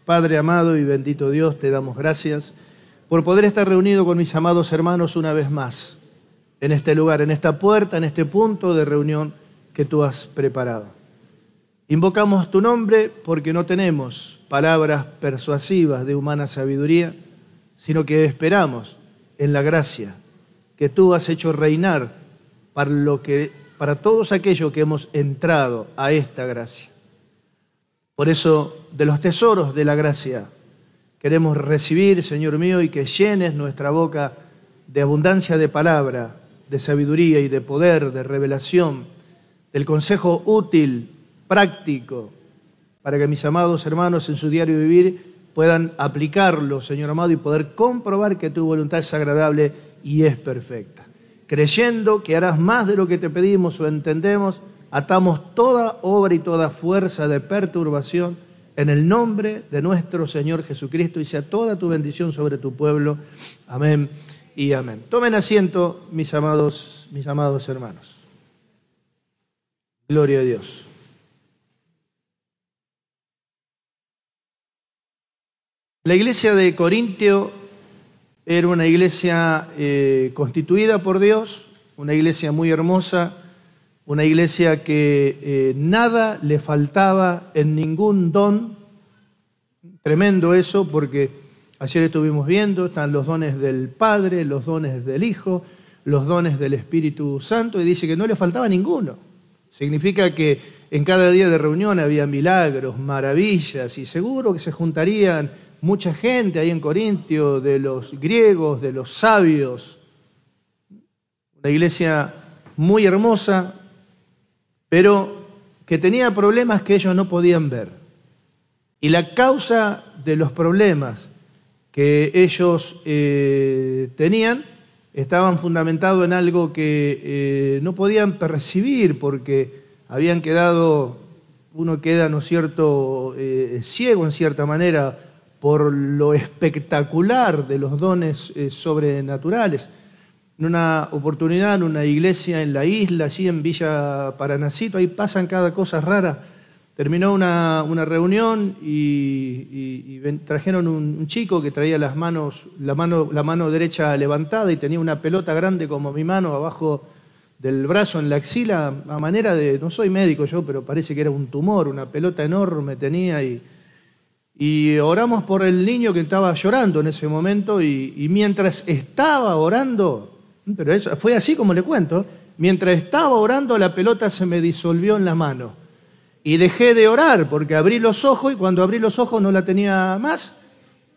Padre amado y bendito Dios, te damos gracias por poder estar reunido con mis amados hermanos una vez más en este lugar, en esta puerta, en este punto de reunión que tú has preparado. Invocamos tu nombre porque no tenemos palabras persuasivas de humana sabiduría, sino que esperamos en la gracia que tú has hecho reinar para todos aquellos que hemos entrado a esta gracia. Por eso, de los tesoros de la gracia, queremos recibir, Señor mío, y que llenes nuestra boca de abundancia de palabra, de sabiduría y de poder, de revelación, del consejo útil, práctico, para que mis amados hermanos en su diario vivir puedan aplicarlo, Señor amado, y poder comprobar que tu voluntad es agradable y es perfecta. Creyendo que harás más de lo que te pedimos o entendemos, atamos toda obra y toda fuerza de perturbación en el nombre de nuestro Señor Jesucristo, y sea toda tu bendición sobre tu pueblo. Amén y amén. Tomen asiento, mis amados hermanos. Gloria a Dios. La iglesia de Corintio era una iglesia constituida por Dios, una iglesia muy hermosa, una iglesia que nada le faltaba en ningún don. Tremendo eso, porque ayer estuvimos viendo, están los dones del Padre, los dones del Hijo, los dones del Espíritu Santo, y dice que no le faltaba ninguno. Significa que en cada día de reunión había milagros, maravillas, y seguro que se juntarían mucha gente ahí en Corintio, de los griegos, de los sabios. Una iglesia muy hermosa, pero que tenía problemas que ellos no podían ver. Y la causa de los problemas que ellos tenían estaban fundamentados en algo que no podían percibir, porque habían quedado, uno queda, ¿no es cierto?, ciego en cierta manera por lo espectacular de los dones sobrenaturales. En una oportunidad, en una iglesia en la isla, allí en Villa Paranacito, ahí pasan cada cosa rara. Terminó una reunión y trajeron un chico que traía la mano derecha levantada y tenía una pelota grande como mi mano abajo del brazo en la axila, a manera de, no soy médico yo, pero parece que era un tumor, una pelota enorme tenía, y oramos por el niño que estaba llorando en ese momento, y mientras estaba orando, pero eso fue así como le cuento, mientras estaba orando la pelota se me disolvió en la mano. Y dejé de orar porque abrí los ojos, y cuando abrí los ojos no la tenía más.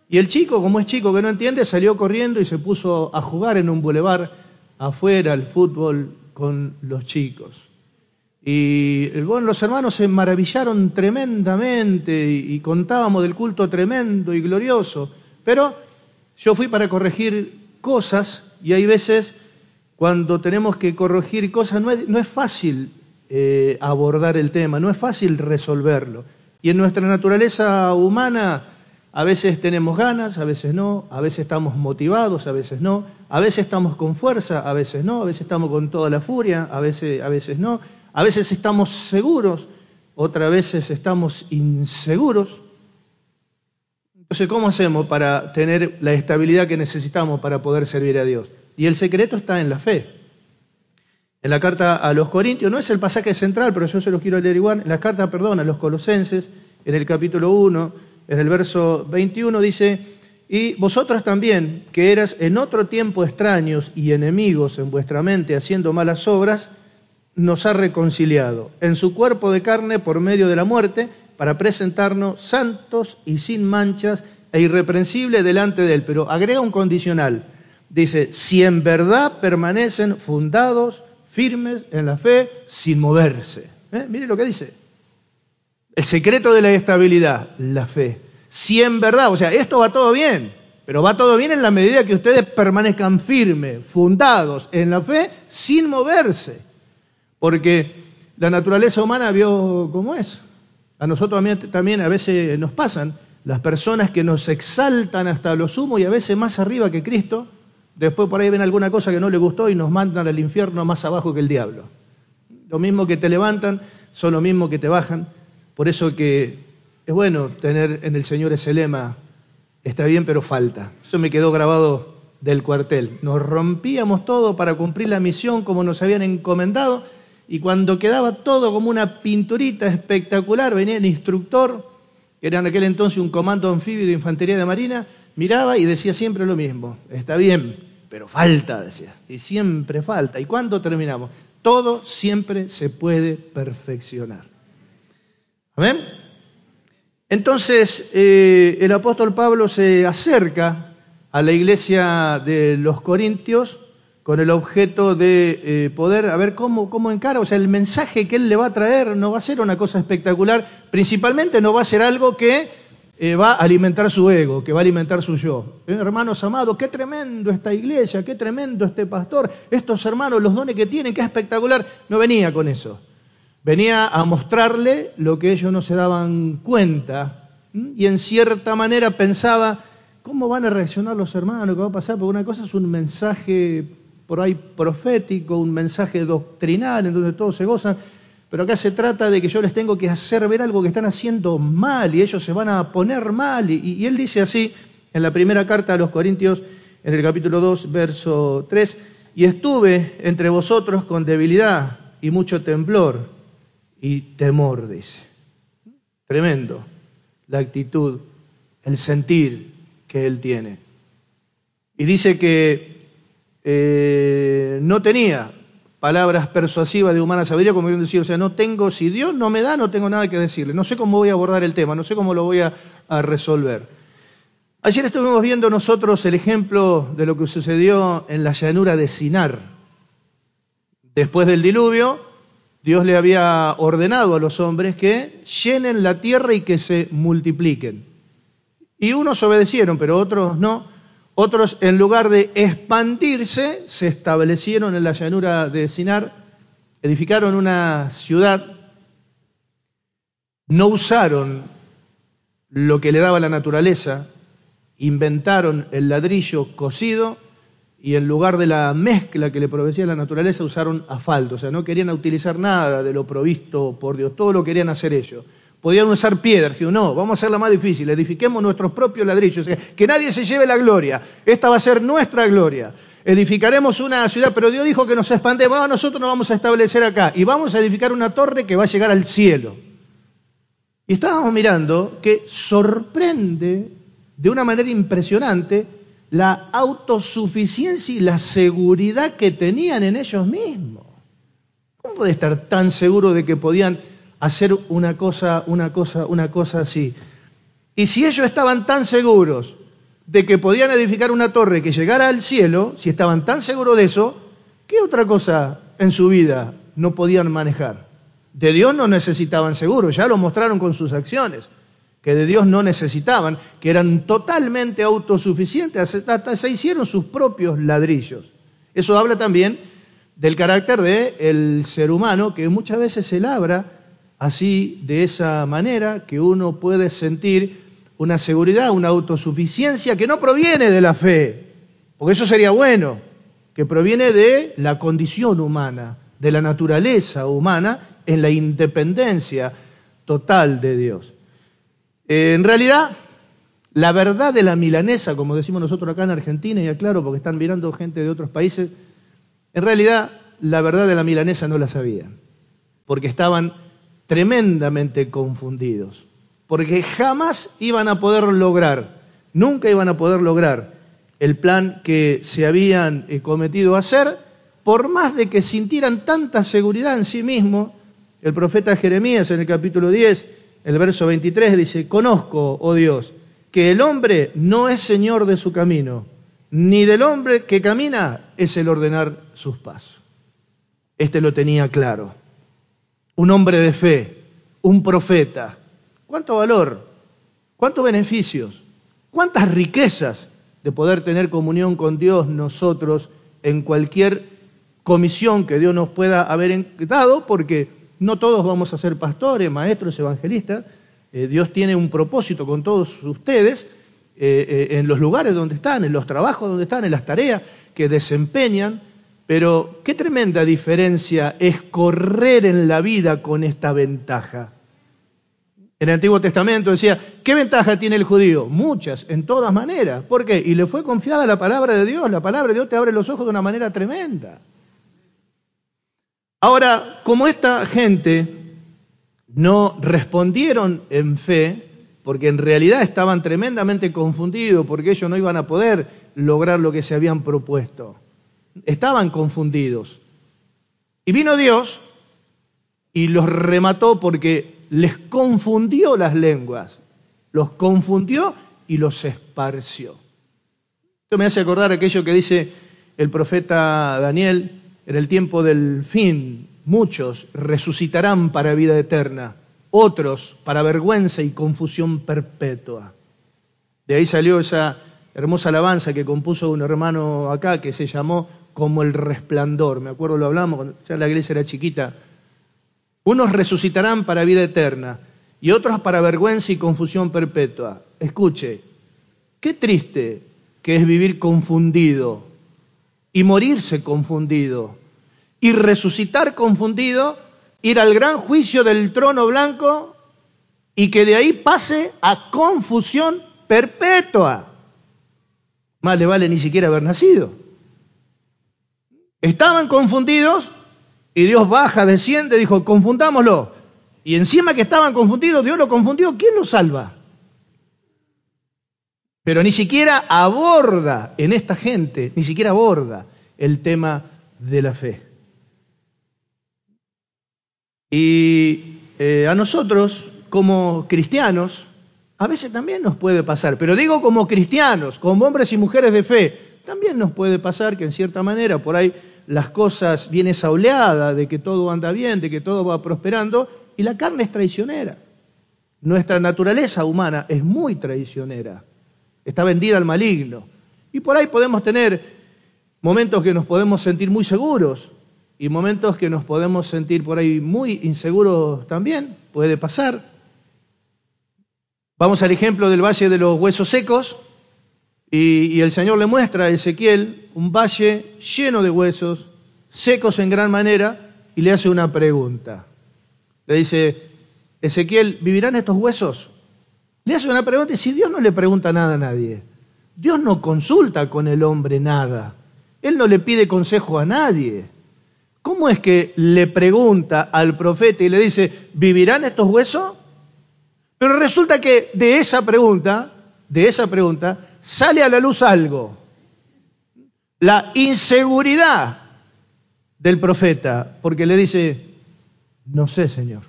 Y el chico, como es chico que no entiende, salió corriendo y se puso a jugar en un bulevar afuera al fútbol con los chicos. Y bueno, los hermanos se maravillaron tremendamente y contábamos del culto tremendo y glorioso. Pero yo fui para corregir cosas, y hay veces cuando tenemos que corregir cosas no es fácil abordar el tema, no es fácil resolverlo. Y en nuestra naturaleza humana a veces tenemos ganas, a veces no, a veces estamos motivados, a veces no, a veces estamos con fuerza, a veces no, a veces estamos con toda la furia, a veces no, a veces estamos seguros, otras veces estamos inseguros. Entonces, ¿cómo hacemos para tener la estabilidad que necesitamos para poder servir a Dios? Y el secreto está en la fe. En la carta a los Corintios, no es el pasaje central, pero yo se los quiero leer igual, en la carta, a los Colosenses, en el capítulo 1, en el verso 21, dice: y vosotros también, que eras en otro tiempo extraños y enemigos en vuestra mente, haciendo malas obras, nos ha reconciliado en su cuerpo de carne por medio de la muerte, para presentarnos santos y sin manchas e irreprensibles delante de Él. Pero agrega un condicional, dice: si en verdad permanecen fundados, firmes en la fe, sin moverse. Mire lo que dice. El secreto de la estabilidad, la fe. Si en verdad, o sea, esto va todo bien, pero va todo bien en la medida que ustedes permanezcan firmes, fundados en la fe, sin moverse. Porque la naturaleza humana vio cómo es. A nosotros también a veces nos pasan las personas que nos exaltan hasta lo sumo y a veces más arriba que Cristo. Después por ahí ven alguna cosa que no les gustó y nos mandan al infierno más abajo que el diablo. Lo mismo que te levantan, son lo mismo que te bajan. Por eso que es bueno tener en el Señor ese lema, está bien pero falta. Eso me quedó grabado del cuartel. Nos rompíamos todo para cumplir la misión como nos habían encomendado, y cuando quedaba todo como una pinturita espectacular, venía el instructor, que era en aquel entonces un comando anfibio de infantería de marina, miraba y decía siempre lo mismo, está bien, pero falta, decía, y siempre falta. ¿Y cuándo terminamos? Todo siempre se puede perfeccionar. ¿Amén? Entonces, el apóstol Pablo se acerca a la iglesia de los Corintios con el objeto de poder a ver cómo encara. O sea, el mensaje que él le va a traer no va a ser una cosa espectacular, principalmente no va a ser algo que va a alimentar su ego, que va a alimentar su yo. Hermanos amados, qué tremendo esta iglesia, qué tremendo este pastor, estos hermanos, los dones que tienen, qué espectacular. No venía con eso. Venía a mostrarle lo que ellos no se daban cuenta, y en cierta manera pensaba, ¿cómo van a reaccionar los hermanos? ¿Qué va a pasar? Porque una cosa es un mensaje por ahí profético, un mensaje doctrinal en donde todos se gozan, pero acá se trata de que yo les tengo que hacer ver algo que están haciendo mal y ellos se van a poner mal. Y él dice así en la primera carta a los Corintios, en el capítulo 2, verso 3, y estuve entre vosotros con debilidad y mucho temblor y temor, dice. Tremendo la actitud, el sentir que él tiene. Y dice que no tenía palabras persuasivas de humana sabiduría, como quieren decir, o sea, no tengo, si Dios no me da, no tengo nada que decirle, no sé cómo voy a abordar el tema, no sé cómo lo voy a resolver. Ayer estuvimos viendo nosotros el ejemplo de lo que sucedió en la llanura de Sinar. Después del diluvio, Dios le había ordenado a los hombres que llenen la tierra y que se multipliquen. Y unos obedecieron, pero otros no. Otros, en lugar de expandirse, se establecieron en la llanura de Sinar, edificaron una ciudad, no usaron lo que le daba la naturaleza, inventaron el ladrillo cocido y en lugar de la mezcla que le proveía la naturaleza usaron asfalto. O sea, no querían utilizar nada de lo provisto por Dios, todo lo querían hacer ellos. Podían usar piedras, dijeron, no, vamos a hacerla más difícil, edifiquemos nuestros propios ladrillos, que nadie se lleve la gloria, esta va a ser nuestra gloria. Edificaremos una ciudad, pero Dios dijo que nos expandemos, nosotros nos vamos a establecer acá y vamos a edificar una torre que va a llegar al cielo. Y estábamos mirando que sorprende de una manera impresionante la autosuficiencia y la seguridad que tenían en ellos mismos. ¿Cómo puede estar tan seguro de que podían hacer una cosa así? Y si ellos estaban tan seguros de que podían edificar una torre que llegara al cielo, si estaban tan seguros de eso, ¿qué otra cosa en su vida no podían manejar? De Dios no necesitaban seguro, ya lo mostraron con sus acciones, que de Dios no necesitaban, que eran totalmente autosuficientes, hasta se hicieron sus propios ladrillos. Eso habla también del carácter del ser humano, que muchas veces se labra así, de esa manera, que uno puede sentir una seguridad, una autosuficiencia que no proviene de la fe, porque eso sería bueno, que proviene de la condición humana, de la naturaleza humana, en la independencia total de Dios. En realidad, la verdad de la milanesa, como decimos nosotros acá en Argentina, y aclaro porque están mirando gente de otros países, en realidad la verdad de la milanesa no la sabían, porque estaban tremendamente confundidos, porque jamás iban a poder lograr, nunca iban a poder lograr el plan que se habían cometido hacer, por más de que sintieran tanta seguridad en sí mismos. El profeta Jeremías en el capítulo 10, el verso 23 dice, conozco, oh Dios, que el hombre no es señor de su camino, ni del hombre que camina es el ordenar sus pasos. Este lo tenía claro. Un hombre de fe, un profeta. ¿Cuánto valor? ¿Cuántos beneficios? ¿Cuántas riquezas de poder tener comunión con Dios nosotros en cualquier comisión que Dios nos pueda haber dado? Porque no todos vamos a ser pastores, maestros, evangelistas. Dios tiene un propósito con todos ustedes en los lugares donde están, en los trabajos donde están, en las tareas que desempeñan. Pero qué tremenda diferencia es correr en la vida con esta ventaja. En el Antiguo Testamento decía, ¿qué ventaja tiene el judío? Muchas, en todas maneras. ¿Por qué? Y le fue confiada la palabra de Dios. La palabra de Dios te abre los ojos de una manera tremenda. Ahora, como esta gente no respondieron en fe, porque en realidad estaban tremendamente confundidos, porque ellos no iban a poder lograr lo que se habían propuesto. Estaban confundidos. Y vino Dios y los remató porque les confundió las lenguas, los confundió y los esparció. Esto me hace acordar aquello que dice el profeta Daniel: en el tiempo del fin, muchos resucitarán para vida eterna, otros para vergüenza y confusión perpetua. De ahí salió esa hermosa alabanza que compuso un hermano acá que se llamó Como el resplandor. Me acuerdo, lo hablamos cuando ya la iglesia era chiquita. Unos resucitarán para vida eterna y otros para vergüenza y confusión perpetua. Escuche, qué triste que es vivir confundido y morirse confundido y resucitar confundido, ir al gran juicio del trono blanco y que de ahí pase a confusión perpetua. Más le vale ni siquiera haber nacido. Estaban confundidos y Dios baja, desciende, dijo, confundámoslo. Y encima que estaban confundidos, Dios lo confundió. ¿Quién lo salva? Pero ni siquiera aborda en esta gente, ni siquiera aborda el tema de la fe. Y a nosotros, como cristianos, a veces también nos puede pasar, pero digo como cristianos, como hombres y mujeres de fe, también nos puede pasar que en cierta manera por ahí las cosas viene esa oleada de que todo anda bien, de que todo va prosperando, y la carne es traicionera. Nuestra naturaleza humana es muy traicionera, está vendida al maligno. Y por ahí podemos tener momentos que nos podemos sentir muy seguros y momentos que nos podemos sentir por ahí muy inseguros también, puede pasar. Vamos al ejemplo del valle de los huesos secos. Y el Señor le muestra a Ezequiel un valle lleno de huesos, secos en gran manera, y le hace una pregunta. Le dice, Ezequiel, ¿vivirán estos huesos? Le hace una pregunta y si Dios no le pregunta nada a nadie, Dios no consulta con el hombre nada, Él no le pide consejo a nadie. ¿Cómo es que le pregunta al profeta y le dice, ¿vivirán estos huesos? Pero resulta que de esa pregunta, sale a la luz algo. La inseguridad del profeta, porque le dice, no sé, Señor.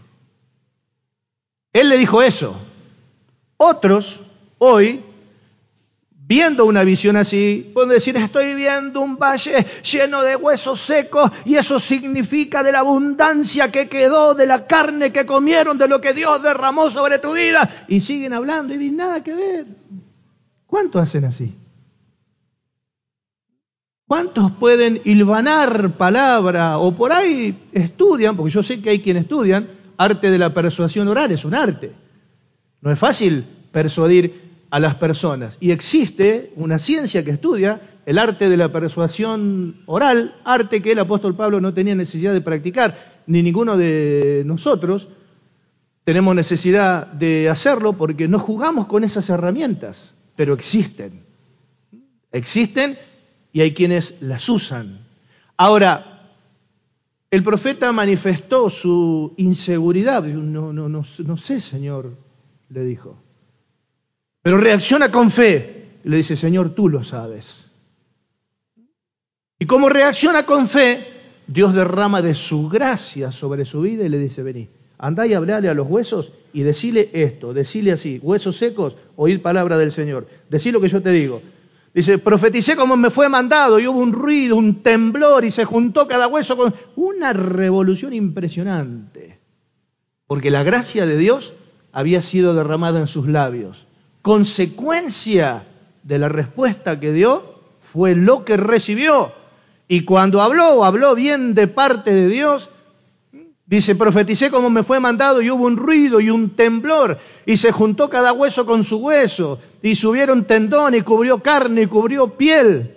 Él le dijo eso. Otros, hoy, viendo una visión así, pueden decir, estoy viendo un valle lleno de huesos secos y eso significa de la abundancia que quedó, de la carne que comieron, de lo que Dios derramó sobre tu vida. Y siguen hablando y nada que ver. ¿Cuántos hacen así? ¿Cuántos pueden hilvanar palabra o por ahí estudian, porque yo sé que hay quienes estudian, arte de la persuasión oral, es un arte. No es fácil persuadir a las personas. Y existe una ciencia que estudia el arte de la persuasión oral, arte que el apóstol Pablo no tenía necesidad de practicar, ni ninguno de nosotros tenemos necesidad de hacerlo porque no jugamos con esas herramientas. Pero existen y hay quienes las usan. Ahora, el profeta manifestó su inseguridad. No sé, Señor, le dijo. Pero reacciona con fe. Le dice, Señor, tú lo sabes. Y como reacciona con fe, Dios derrama de su gracia sobre su vida y le dice, vení. Andá y hablale a los huesos y decile esto, decile así, huesos secos, oíd palabra del Señor, decí lo que yo te digo. Dice, profeticé como me fue mandado y hubo un ruido, un temblor y se juntó cada hueso con una revolución impresionante. Porque la gracia de Dios había sido derramada en sus labios. Consecuencia de la respuesta que dio fue lo que recibió. Y cuando habló bien de parte de Dios. Dice, profeticé como me fue mandado y hubo un ruido y un temblor y se juntó cada hueso con su hueso y subieron tendón y cubrió carne y cubrió piel.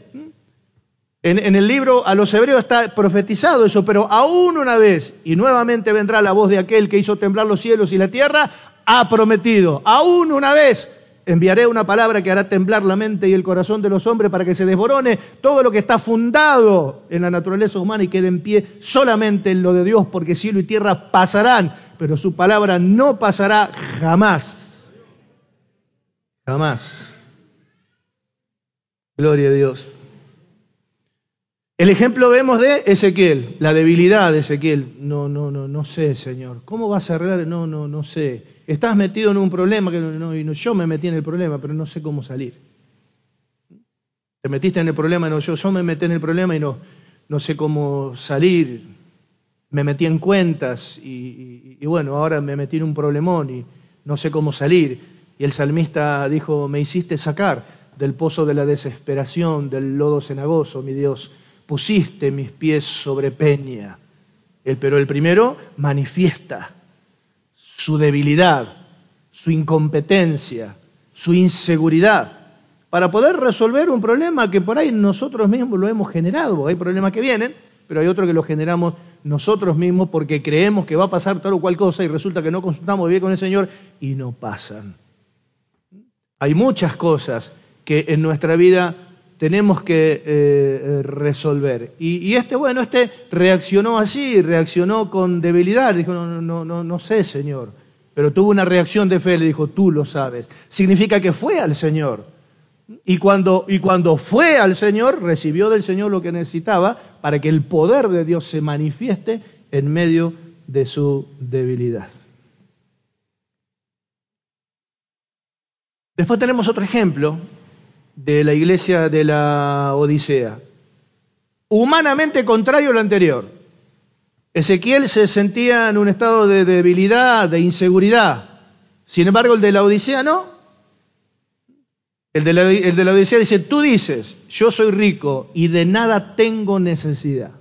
En el libro a los hebreos está profetizado eso, pero aún una vez, y nuevamente vendrá la voz de aquel que hizo temblar los cielos y la tierra, ha prometido, aún una vez enviaré una palabra que hará temblar la mente y el corazón de los hombres para que se desborone todo lo que está fundado en la naturaleza humana y quede en pie solamente en lo de Dios, porque cielo y tierra pasarán, pero su palabra no pasará jamás. Jamás. Gloria a Dios. El ejemplo vemos de Ezequiel, la debilidad de Ezequiel. No sé, Señor. ¿Cómo vas a arreglar? No sé. Estás metido en un problema que yo me metí en el problema, pero no sé cómo salir. Te metiste en el problema, yo me metí en el problema y no sé cómo salir. Me metí en cuentas y bueno, ahora me metí en un problemón y no sé cómo salir. Y el salmista dijo, me hiciste sacar del pozo de la desesperación, del lodo cenagoso, mi Dios. Pusiste mis pies sobre peña. Pero el primero manifiesta su debilidad, su incompetencia, su inseguridad, para poder resolver un problema que por ahí nosotros mismos lo hemos generado. Hay problemas que vienen, pero hay otros que los generamos nosotros mismos porque creemos que va a pasar tal o cual cosa y resulta que no consultamos bien con el Señor y no pasan. Hay muchas cosas que en nuestra vida tenemos que resolver. Y este reaccionó así, reaccionó con debilidad. Dijo, no sé, Señor. Pero tuvo una reacción de fe, le dijo, tú lo sabes. Significa que fue al Señor. Y cuando fue al Señor, recibió del Señor lo que necesitaba para que el poder de Dios se manifieste en medio de su debilidad. Después tenemos otro ejemplo de la iglesia de la Odisea. Humanamente contrario a lo anterior. Ezequiel se sentía en un estado de debilidad, de inseguridad. Sin embargo, el de la Odisea no. El de la Odisea dice, tú dices, yo soy rico y de nada tengo necesidad.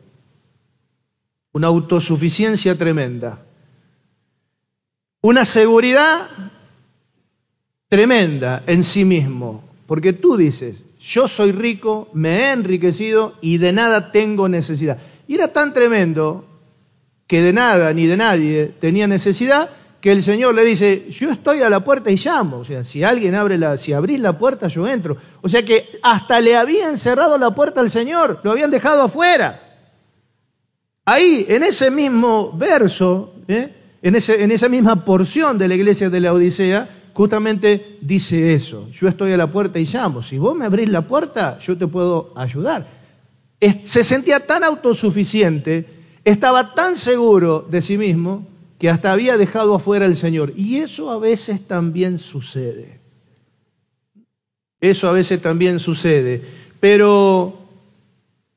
Una autosuficiencia tremenda. Una seguridad tremenda en sí mismo. Porque tú dices, yo soy rico, me he enriquecido y de nada tengo necesidad. Y era tan tremendo que de nada ni de nadie tenía necesidad que el Señor le dice, yo estoy a la puerta y llamo. O sea, si alguien si abrís la puerta, yo entro. O sea que hasta le habían cerrado la puerta al Señor, lo habían dejado afuera. Ahí, en ese mismo verso, en esa misma porción de la iglesia de la Odisea, justamente dice eso, yo estoy a la puerta y llamo, si vos me abrís la puerta, yo te puedo ayudar. Se sentía tan autosuficiente, estaba tan seguro de sí mismo, que hasta había dejado afuera al Señor. Y eso a veces también sucede. Eso a veces también sucede. Pero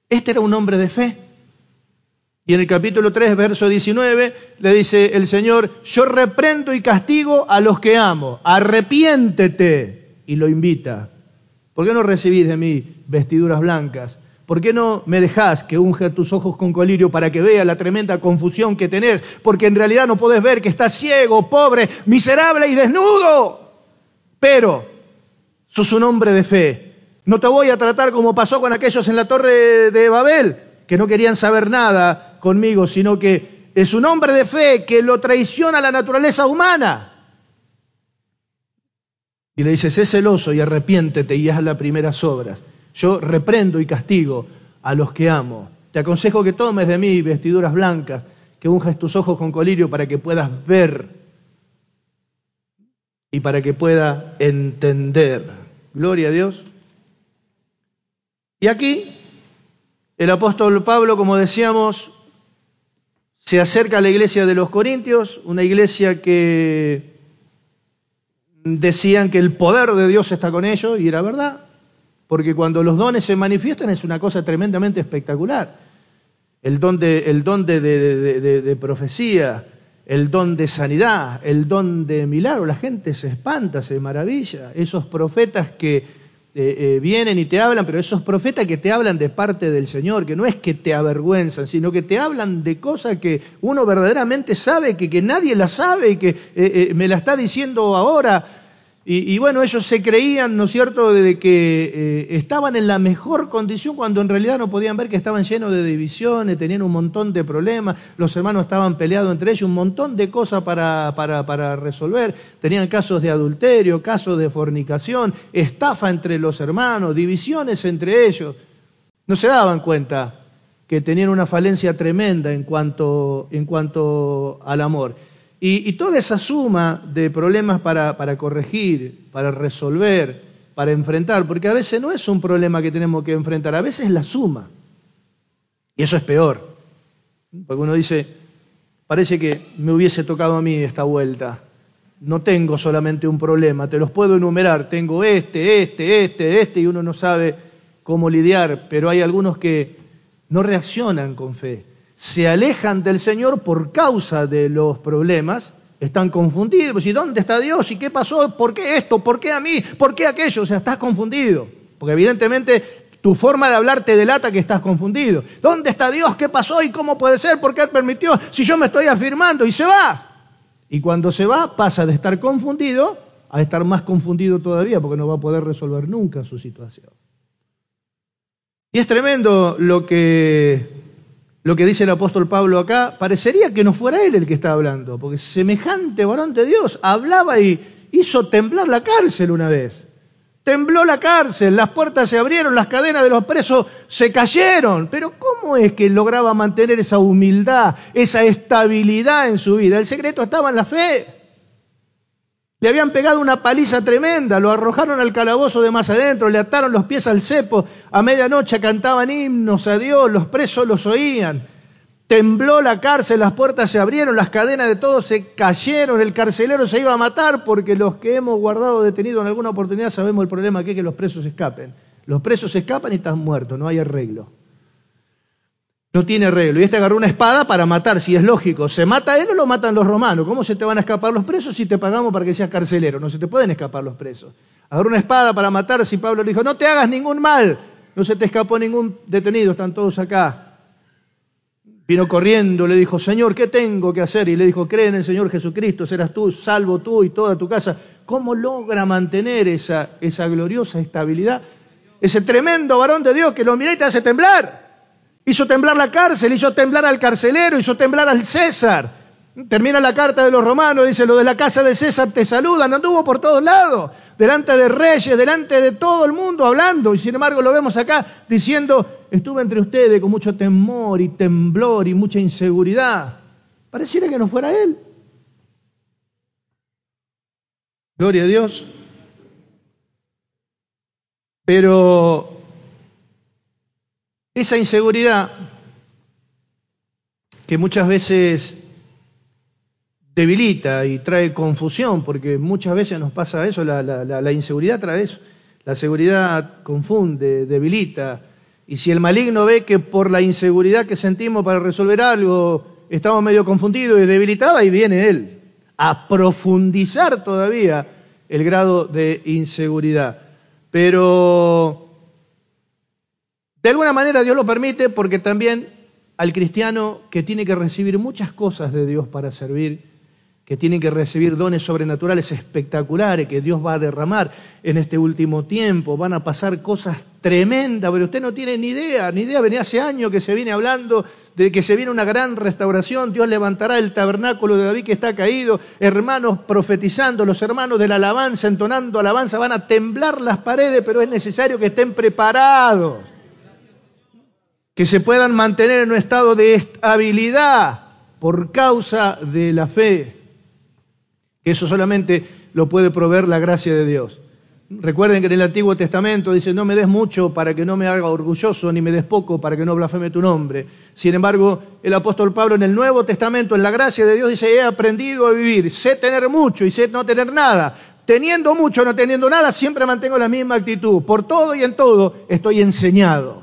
este era un hombre de fe. Y en el capítulo 3, verso 19, le dice el Señor, yo reprendo y castigo a los que amo, arrepiéntete. Y lo invita. ¿Por qué no recibís de mí vestiduras blancas? ¿Por qué no me dejás que unja tus ojos con colirio para que vea la tremenda confusión que tenés? Porque en realidad no podés ver que estás ciego, pobre, miserable y desnudo. Pero sos un hombre de fe. No te voy a tratar como pasó con aquellos en la torre de Babel, que no querían saber nada conmigo, sino que es un hombre de fe que lo traiciona la naturaleza humana. Y le dice, sé celoso y arrepiéntete y haz las primeras obras. Yo reprendo y castigo a los que amo. Te aconsejo que tomes de mí vestiduras blancas, que unjas tus ojos con colirio para que puedas ver y para que puedas entender. Gloria a Dios. Y aquí el apóstol Pablo, como decíamos, se acerca a la iglesia de los Corintios, una iglesia que decían que el poder de Dios está con ellos, y era verdad. Porque cuando los dones se manifiestan es una cosa tremendamente espectacular. El don de profecía, el don de sanidad, el don de milagro. La gente se espanta, se maravilla. Esos profetas que vienen y te hablan, pero esos profetas que te hablan de parte del Señor, que no es que te avergüenzan, sino que te hablan de cosas que uno verdaderamente sabe, que nadie la sabe y que me la está diciendo ahora. Y bueno, ellos se creían, ¿no es cierto?, de que estaban en la mejor condición cuando en realidad no podían ver que estaban llenos de divisiones, tenían un montón de problemas, los hermanos estaban peleados entre ellos, un montón de cosas para resolver, tenían casos de adulterio, casos de fornicación, estafa entre los hermanos, divisiones entre ellos. No se daban cuenta que tenían una falencia tremenda en cuanto al amor. Y toda esa suma de problemas para corregir, para resolver, para enfrentar, porque a veces no es un problema que tenemos que enfrentar, a veces es la suma. Y eso es peor. Porque uno dice, parece que me hubiese tocado a mí esta vuelta. No tengo solamente un problema, te los puedo enumerar. Tengo este, y uno no sabe cómo lidiar, pero hay algunos que no reaccionan con fe. Se alejan del Señor por causa de los problemas, están confundidos. ¿Y dónde está Dios? ¿Y qué pasó? ¿Por qué esto? ¿Por qué a mí? ¿Por qué aquello? O sea, estás confundido. Porque evidentemente tu forma de hablar te delata que estás confundido. ¿Dónde está Dios? ¿Qué pasó? ¿Y cómo puede ser? ¿Por qué Él permitió? Si yo me estoy afirmando y se va. Y cuando se va, pasa de estar confundido a estar más confundido todavía, porque no va a poder resolver nunca su situación. Y es tremendo lo que dice el apóstol Pablo acá. Parecería que no fuera él el que está hablando, porque semejante varón de Dios hablaba y hizo temblar la cárcel una vez. Tembló la cárcel, las puertas se abrieron, las cadenas de los presos se cayeron. Pero ¿cómo es que lograba mantener esa humildad, esa estabilidad en su vida? El secreto estaba en la fe. Le habían pegado una paliza tremenda, lo arrojaron al calabozo de más adentro, le ataron los pies al cepo, a medianoche cantaban himnos a Dios, los presos los oían. Tembló la cárcel, las puertas se abrieron, las cadenas de todos se cayeron, el carcelero se iba a matar, porque los que hemos guardado detenidos en alguna oportunidad sabemos el problema que es que los presos escapen. Los presos escapan y están muertos, no hay arreglo. No tiene arreglo. Y este agarró una espada para matar, si es lógico. ¿Se mata él o lo matan los romanos? ¿Cómo se te van a escapar los presos si te pagamos para que seas carcelero? No se te pueden escapar los presos. Agarró una espada para matar, si Pablo le dijo, no te hagas ningún mal. No se te escapó ningún detenido, están todos acá. Vino corriendo, le dijo, Señor, ¿qué tengo que hacer? Y le dijo, cree en el Señor Jesucristo, serás tú, salvo tú y toda tu casa. ¿Cómo logra mantener esa gloriosa estabilidad? Ese tremendo varón de Dios que lo mira y te hace temblar. Hizo temblar la cárcel, hizo temblar al carcelero, hizo temblar al César. Termina la carta de los romanos, dice, los de la casa de César te saludan, anduvo por todos lados, delante de reyes, delante de todo el mundo hablando, y sin embargo lo vemos acá diciendo, estuve entre ustedes con mucho temor y temblor y mucha inseguridad. Pareciera que no fuera él. Gloria a Dios. Pero esa inseguridad que muchas veces debilita y trae confusión, porque muchas veces nos pasa eso, la inseguridad trae eso. La seguridad confunde, debilita. Y si el maligno ve que por la inseguridad que sentimos para resolver algo estamos medio confundidos y debilitados, ahí viene él a profundizar todavía el grado de inseguridad. Pero de alguna manera Dios lo permite porque también al cristiano que tiene que recibir muchas cosas de Dios para servir, que tiene que recibir dones sobrenaturales espectaculares que Dios va a derramar en este último tiempo, van a pasar cosas tremendas, pero usted no tiene ni idea, venía hace años que se viene hablando de que se viene una gran restauración, Dios levantará el tabernáculo de David que está caído, hermanos profetizando, los hermanos de la alabanza, entonando alabanza, van a temblar las paredes, pero es necesario que estén preparados, que se puedan mantener en un estado de estabilidad por causa de la fe. Eso solamente lo puede proveer la gracia de Dios. Recuerden que en el Antiguo Testamento dice, no me des mucho para que no me haga orgulloso, ni me des poco para que no blasfeme tu nombre. Sin embargo, el apóstol Pablo en el Nuevo Testamento, en la gracia de Dios, dice, he aprendido a vivir, sé tener mucho y sé no tener nada. Teniendo mucho, no teniendo nada, siempre mantengo la misma actitud. Por todo y en todo estoy enseñado.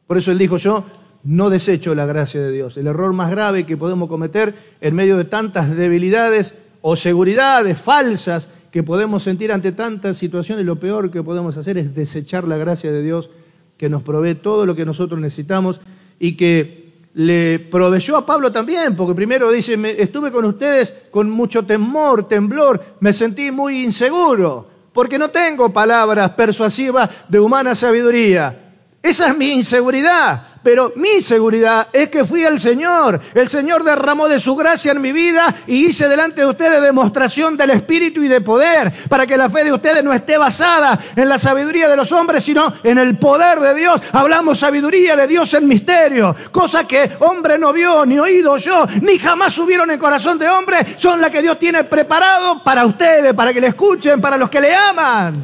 Por eso él dijo, yo no desecho la gracia de Dios. El error más grave que podemos cometer en medio de tantas debilidades o seguridades falsas que podemos sentir ante tantas situaciones, lo peor que podemos hacer es desechar la gracia de Dios que nos provee todo lo que nosotros necesitamos y que le proveyó a Pablo también, porque primero dice, estuve con ustedes con mucho temor, temblor, me sentí muy inseguro, porque no tengo palabras persuasivas de humana sabiduría. Esa es mi inseguridad, pero mi seguridad es que fui al Señor. El Señor derramó de su gracia en mi vida y hice delante de ustedes demostración del Espíritu y de poder, para que la fe de ustedes no esté basada en la sabiduría de los hombres, sino en el poder de Dios. Hablamos sabiduría de Dios en misterio, cosas que hombre no vio, ni oído yo, ni jamás subieron en el corazón de hombre, son las que Dios tiene preparado para ustedes, para que le escuchen, para los que le aman.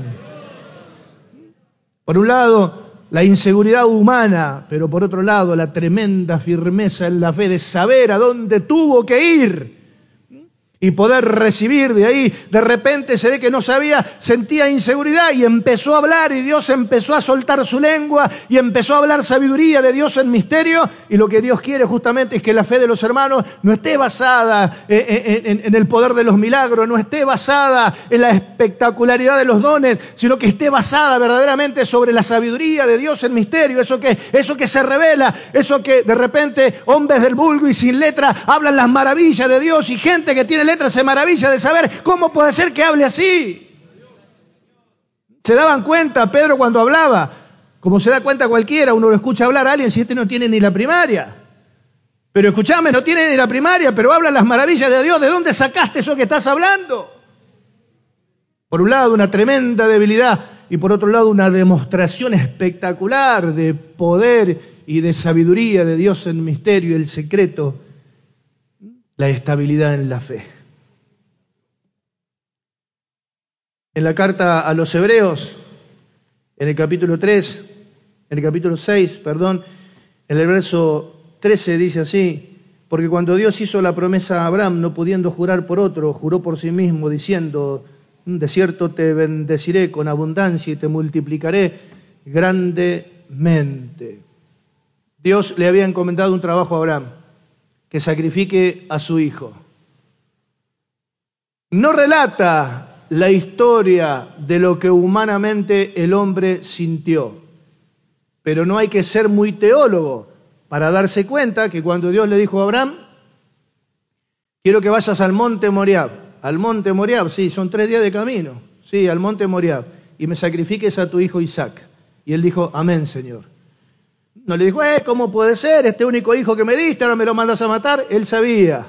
Por un lado, la inseguridad humana, pero por otro lado, la tremenda firmeza en la fe de saber a dónde tuvo que ir y poder recibir de ahí. De repente se ve que no sabía, sentía inseguridad y empezó a hablar, y Dios empezó a soltar su lengua y empezó a hablar sabiduría de Dios en misterio. Y lo que Dios quiere justamente es que la fe de los hermanos no esté basada en el poder de los milagros, no esté basada en la espectacularidad de los dones, sino que esté basada verdaderamente sobre la sabiduría de Dios en misterio. Eso que se revela, eso que de repente hombres del vulgo y sin letra hablan las maravillas de Dios, y gente que tiene letra se maravilla de saber cómo puede ser que hable así. Se daban cuenta Pedro cuando hablaba, como se da cuenta cualquiera, uno lo escucha hablar a alguien si este no tiene ni la primaria. Pero escúchame, no tiene ni la primaria, pero habla las maravillas de Dios. ¿De dónde sacaste eso que estás hablando? Por un lado, una tremenda debilidad, y por otro lado, una demostración espectacular de poder y de sabiduría de Dios en misterio, el secreto, la estabilidad en la fe. En la carta a los Hebreos, en el capítulo 6, en el verso 13 dice así: porque cuando Dios hizo la promesa a Abraham, no pudiendo jurar por otro, juró por sí mismo, diciendo: de cierto te bendeciré con abundancia y te multiplicaré grandemente. Dios le había encomendado un trabajo a Abraham, que sacrifique a su hijo. No relata la historia de lo que humanamente el hombre sintió, pero no hay que ser muy teólogo para darse cuenta que cuando Dios le dijo a Abraham: quiero que vayas al monte Moriab. Al monte Moriab, sí, son 3 días de camino, sí, al monte Moriab, y me sacrifiques a tu hijo Isaac. Y él dijo: amén, Señor. No le dijo: ¿cómo puede ser? Este único hijo que me diste, ahora me lo mandas a matar. Él sabía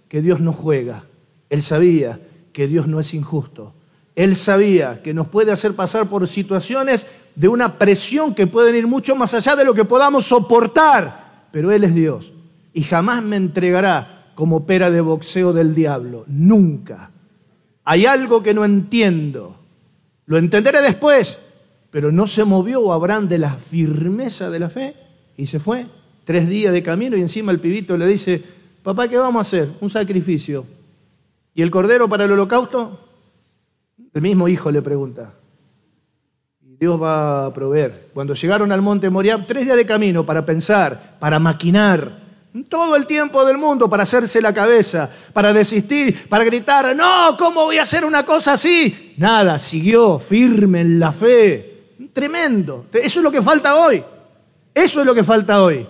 que Dios no juega. Él sabía que Dios no es injusto. Él sabía que nos puede hacer pasar por situaciones de una presión que pueden ir mucho más allá de lo que podamos soportar. Pero Él es Dios y jamás me entregará como pera de boxeo del diablo. Nunca. Hay algo que no entiendo. Lo entenderé después. Pero no se movió Abraham de la firmeza de la fe y se fue. 3 días de camino y encima el pibito le dice: papá, ¿qué vamos a hacer? Un sacrificio. ¿Y el cordero para el holocausto? El mismo hijo le pregunta. Y Dios va a proveer. Cuando llegaron al monte Moriab, 3 días de camino para pensar, para maquinar, todo el tiempo del mundo para hacerse la cabeza, para desistir, para gritar: no, ¿cómo voy a hacer una cosa así? Nada, siguió firme en la fe. Tremendo. Eso es lo que falta hoy. Eso es lo que falta hoy.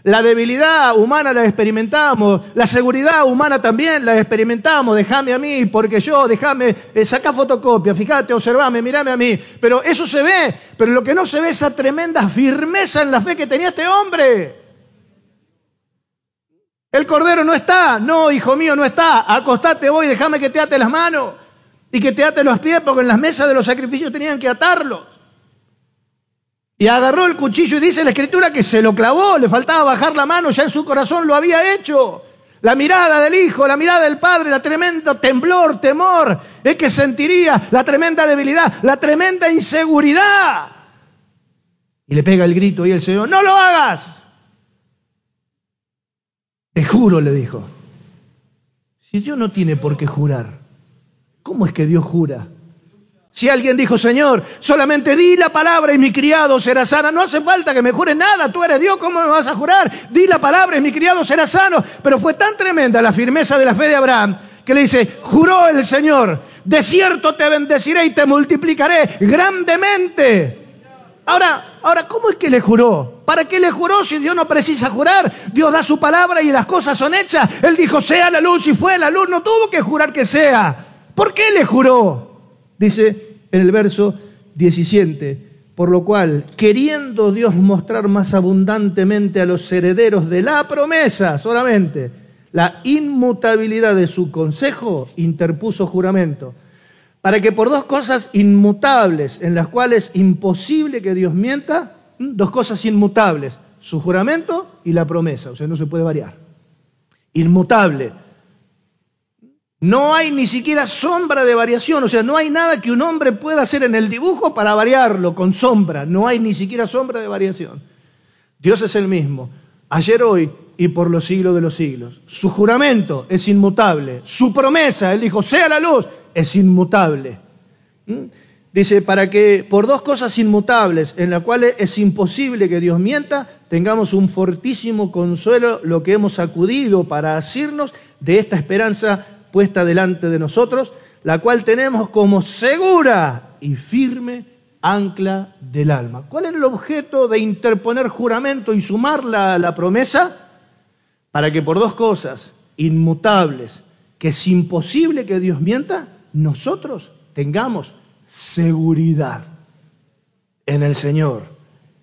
La debilidad humana la experimentamos, la seguridad humana también la experimentamos. Déjame a mí, porque yo, déjame, saca fotocopia, fíjate, observame, mírame a mí. Pero eso se ve, pero lo que no se ve es esa tremenda firmeza en la fe que tenía este hombre. El cordero no está, no, hijo mío, no está. Acostate vos y déjame que te ate las manos y que te ate los pies, porque en las mesas de los sacrificios tenían que atarlos. Y agarró el cuchillo y dice la Escritura que se lo clavó, le faltaba bajar la mano, ya en su corazón lo había hecho. La mirada del hijo, la mirada del padre, la tremenda temblor, temor, es que sentiría la tremenda debilidad, la tremenda inseguridad. Y le pega el grito y el Señor: ¡no lo hagas! Te juro, le dijo. Si Dios no tiene por qué jurar, ¿cómo es que Dios jura? Si alguien dijo: Señor, solamente di la palabra y mi criado será sano. No hace falta que me jures nada, tú eres Dios, ¿cómo me vas a jurar? Di la palabra y mi criado será sano. Pero fue tan tremenda la firmeza de la fe de Abraham que le dice: juró el Señor, de cierto te bendeciré y te multiplicaré grandemente. Ahora, ¿cómo es que le juró? ¿Para qué le juró si Dios no precisa jurar? Dios da su palabra y las cosas son hechas. Él dijo, sea la luz, y fue la luz, no tuvo que jurar que sea. ¿Por qué le juró? Dice en el verso 17, por lo cual, queriendo Dios mostrar más abundantemente a los herederos de la promesa, solamente la inmutabilidad de su consejo, interpuso juramento, para que por dos cosas inmutables, en las cuales imposible que Dios mienta, dos cosas inmutables, su juramento y la promesa, o sea, no se puede variar. Inmutable. No hay ni siquiera sombra de variación, o sea, no hay nada que un hombre pueda hacer en el dibujo para variarlo con sombra, no hay ni siquiera sombra de variación. Dios es el mismo, ayer, hoy y por los siglos de los siglos. Su juramento es inmutable, su promesa, Él dijo, sea la luz, es inmutable. Dice, para que por dos cosas inmutables, en las cuales es imposible que Dios mienta, tengamos un fortísimo consuelo, lo que hemos acudido para asirnos de esta esperanza puesta delante de nosotros, la cual tenemos como segura y firme ancla del alma. ¿Cuál es el objeto de interponer juramento y sumarla a la promesa? Para que por dos cosas inmutables, que es imposible que Dios mienta, nosotros tengamos seguridad en el Señor,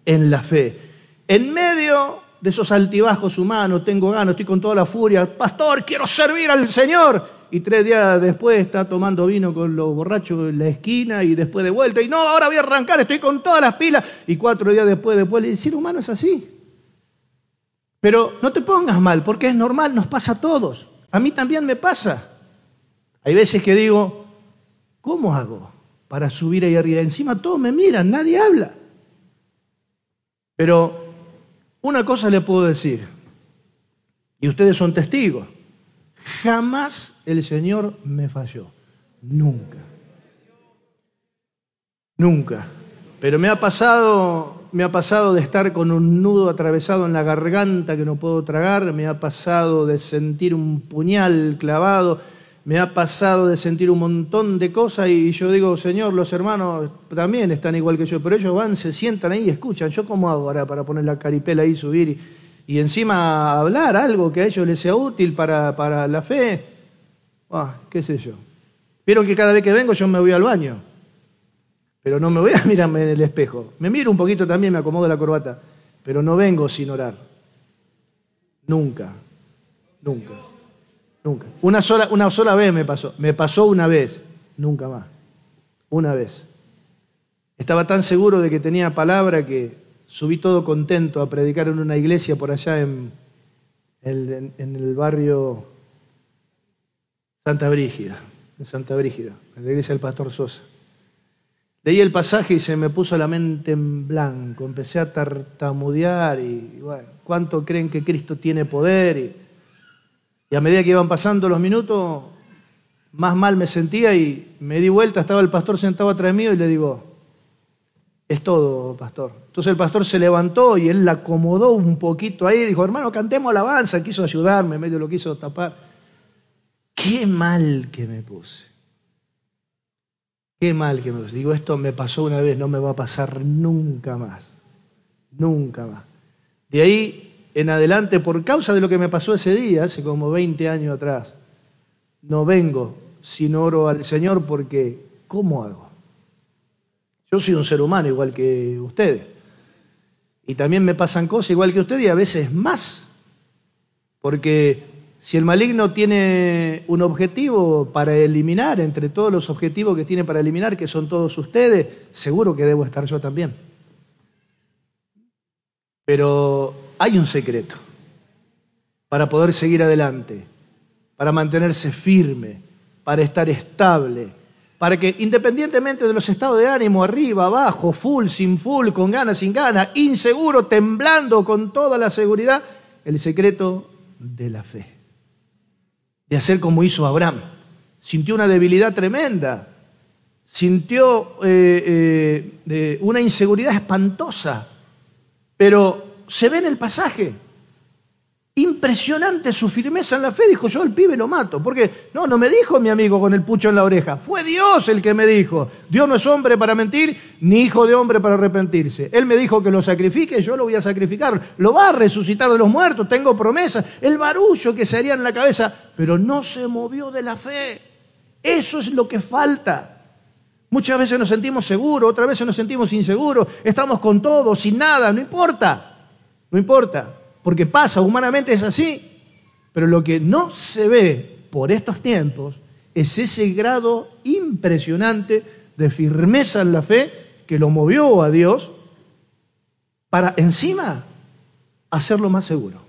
en la fe. En medio de esos altibajos humanos, tengo ganas, estoy con toda la furia, pastor, quiero servir al Señor. Y 3 días después está tomando vino con los borrachos en la esquina y después de vuelta. Y no, ahora voy a arrancar, estoy con todas las pilas. Y 4 días después, el ser humano es así. Pero no te pongas mal, porque es normal, nos pasa a todos. A mí también me pasa. Hay veces que digo, ¿cómo hago para subir ahí arriba? Encima todos me miran, nadie habla. Pero una cosa le puedo decir, y ustedes son testigos, jamás el Señor me falló, nunca. Nunca. Pero me ha pasado de estar con un nudo atravesado en la garganta que no puedo tragar, me ha pasado de sentir un puñal clavado, me ha pasado de sentir un montón de cosas y yo digo, Señor, los hermanos también están igual que yo, pero ellos van, se sientan ahí y escuchan. ¿Yo cómo hago ahora para poner la caripela ahí, subir y encima hablar algo que a ellos les sea útil para la fe? ¿Qué sé yo? Vieron que cada vez que vengo yo me voy al baño, pero no me voy a mirarme en el espejo. Me miro un poquito también, me acomodo la corbata, pero no vengo sin orar. Nunca, nunca. Nunca. Una sola vez me pasó una vez, nunca más. Una vez. Estaba tan seguro de que tenía palabra que subí todo contento a predicar en una iglesia por allá en el barrio Santa Brígida, en la iglesia del Pastor Sosa. Leí el pasaje y se me puso la mente en blanco, empecé a tartamudear y bueno, ¿cuánto creen que Cristo tiene poder? Y a medida que iban pasando los minutos, más mal me sentía y me di vuelta, estaba el pastor sentado atrás mío y le digo, es todo, pastor. Entonces el pastor se levantó y él la acomodó un poquito ahí, dijo, hermano, cantemos alabanza, quiso ayudarme, medio lo quiso tapar. Qué mal que me puse. Qué mal que me puse. Digo, esto me pasó una vez, no me va a pasar nunca más. Nunca más. De ahí en adelante, por causa de lo que me pasó ese día, hace como 20 años atrás, no vengo sino oro al Señor porque, ¿cómo hago? Yo soy un ser humano igual que ustedes. Y también me pasan cosas igual que ustedes y a veces más. Porque si el maligno tiene un objetivo para eliminar, entre todos los objetivos que tiene para eliminar, que son todos ustedes, seguro que debo estar yo también. Pero hay un secreto para poder seguir adelante, para mantenerse firme, para estar estable, para que independientemente de los estados de ánimo, arriba, abajo, full, sin full, con ganas, sin ganas, inseguro, temblando, con toda la seguridad, el secreto de la fe. De hacer como hizo Abraham. Sintió una debilidad tremenda, sintió una inseguridad espantosa, pero se ve en el pasaje, impresionante su firmeza en la fe. Dijo, yo al pibe lo mato. Porque no me dijo mi amigo con el pucho en la oreja. Fue Dios el que me dijo. Dios no es hombre para mentir, ni hijo de hombre para arrepentirse. Él me dijo que lo sacrifique, yo lo voy a sacrificar. Lo va a resucitar de los muertos, tengo promesa. El barullo que se haría en la cabeza, pero no se movió de la fe. Eso es lo que falta. Muchas veces nos sentimos seguros, otras veces nos sentimos inseguros. Estamos con todo, sin nada, no importa. No importa. Porque pasa, humanamente es así, pero lo que no se ve por estos tiempos es ese grado impresionante de firmeza en la fe que lo movió a Dios para encima hacerlo más seguro.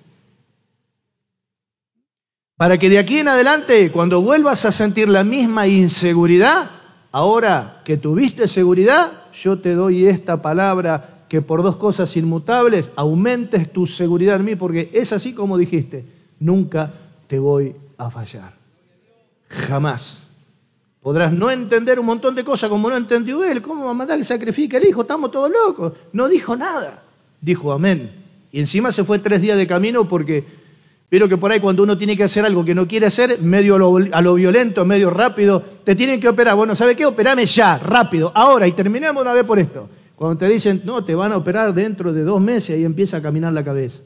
Para que de aquí en adelante, cuando vuelvas a sentir la misma inseguridad, ahora que tuviste seguridad, yo te doy esta palabra que por 2 cosas inmutables aumentes tu seguridad en mí, porque es así como dijiste, nunca te voy a fallar. Jamás. Podrás no entender un montón de cosas como no entendió él. ¿Cómo va a mandar que sacrifique el hijo? Estamos todos locos. No dijo nada. Dijo amén. Y encima se fue 3 días de camino porque vieron que por ahí cuando uno tiene que hacer algo que no quiere hacer, medio a lo violento, medio rápido, te tienen que operar. Bueno, ¿sabe qué? Operame ya, rápido, ahora, y terminemos una vez por esto. Cuando te dicen, no, te van a operar dentro de 2 meses, ahí empieza a caminar la cabeza.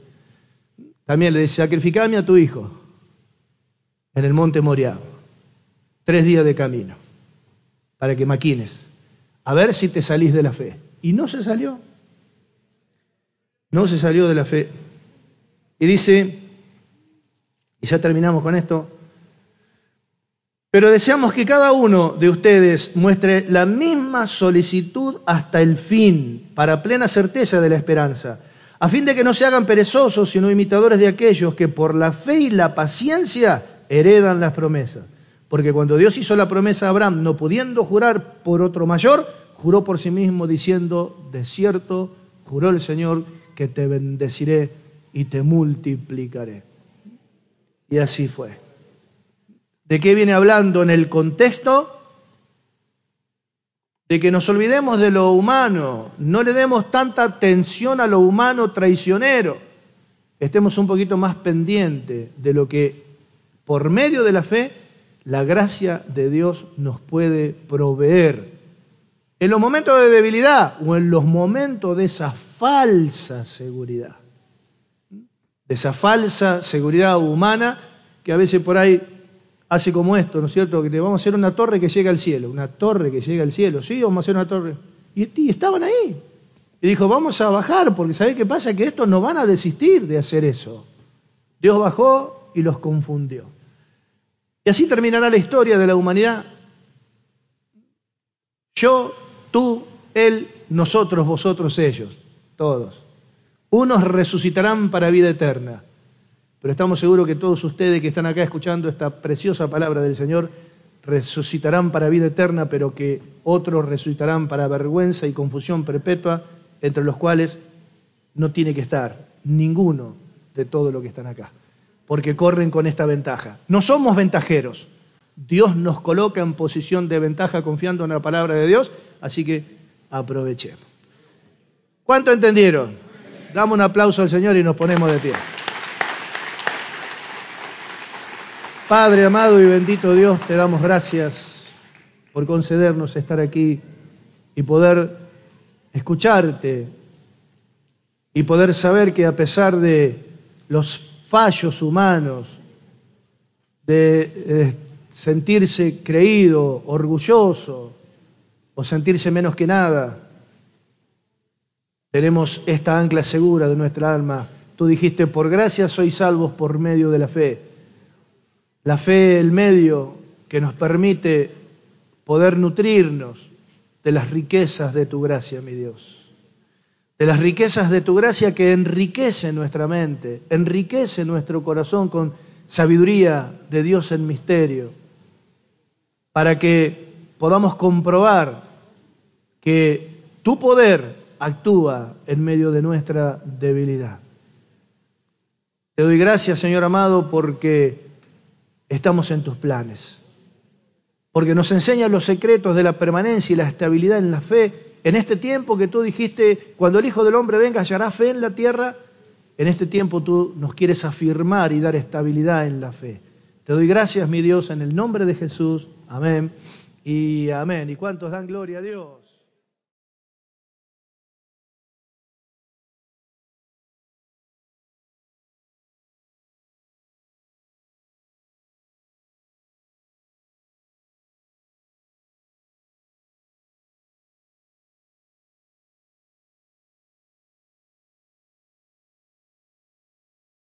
También le dice, sacrificame a tu hijo en el monte Moriah. 3 días de camino para que maquines. A ver si te salís de la fe. Y no se salió. No se salió de la fe. Y dice, y ya terminamos con esto, pero deseamos que cada uno de ustedes muestre la misma solicitud hasta el fin, para plena certeza de la esperanza, a fin de que no se hagan perezosos, sino imitadores de aquellos que por la fe y la paciencia heredan las promesas. Porque cuando Dios hizo la promesa a Abraham, no pudiendo jurar por otro mayor, juró por sí mismo diciendo, de cierto, juró el Señor que te bendeciré y te multiplicaré. Y así fue. ¿De qué viene hablando en el contexto? De que nos olvidemos de lo humano, no le demos tanta atención a lo humano traicionero, estemos un poquito más pendientes de lo que por medio de la fe la gracia de Dios nos puede proveer. En los momentos de debilidad o en los momentos de esa falsa seguridad, de esa falsa seguridad humana que a veces por ahí hace como esto, ¿no es cierto? Que te vamos a hacer una torre que llega al cielo. Una torre que llega al cielo. Sí, vamos a hacer una torre. Y estaban ahí. Y dijo, vamos a bajar, porque ¿sabés qué pasa? Que estos no van a desistir de hacer eso. Dios bajó y los confundió. Y así terminará la historia de la humanidad. Yo, tú, él, nosotros, vosotros, ellos. Todos. Unos resucitarán para vida eterna. Pero estamos seguros que todos ustedes que están acá escuchando esta preciosa palabra del Señor resucitarán para vida eterna, pero que otros resucitarán para vergüenza y confusión perpetua, entre los cuales no tiene que estar ninguno de todos los que están acá, porque corren con esta ventaja. No somos ventajeros. Dios nos coloca en posición de ventaja confiando en la palabra de Dios, así que aprovechemos. ¿Cuánto entendieron? Damos un aplauso al Señor y nos ponemos de pie. Padre amado y bendito Dios, te damos gracias por concedernos estar aquí y poder escucharte y poder saber que a pesar de los fallos humanos, de sentirse creído, orgulloso o sentirse menos que nada, tenemos esta ancla segura de nuestra alma. Tú dijiste, por gracia sois salvos por medio de la fe. La fe, el medio que nos permite poder nutrirnos de las riquezas de tu gracia, mi Dios. De las riquezas de tu gracia que enriquece nuestra mente, enriquece nuestro corazón con sabiduría de Dios en misterio, para que podamos comprobar que tu poder actúa en medio de nuestra debilidad. Te doy gracias, Señor amado, porque estamos en tus planes, porque nos enseñan los secretos de la permanencia y la estabilidad en la fe, en este tiempo que tú dijiste, cuando el Hijo del Hombre venga, hallará fe en la tierra, en este tiempo tú nos quieres afirmar y dar estabilidad en la fe. Te doy gracias, mi Dios, en el nombre de Jesús. Amén y amén. ¿Y cuántos dan gloria a Dios?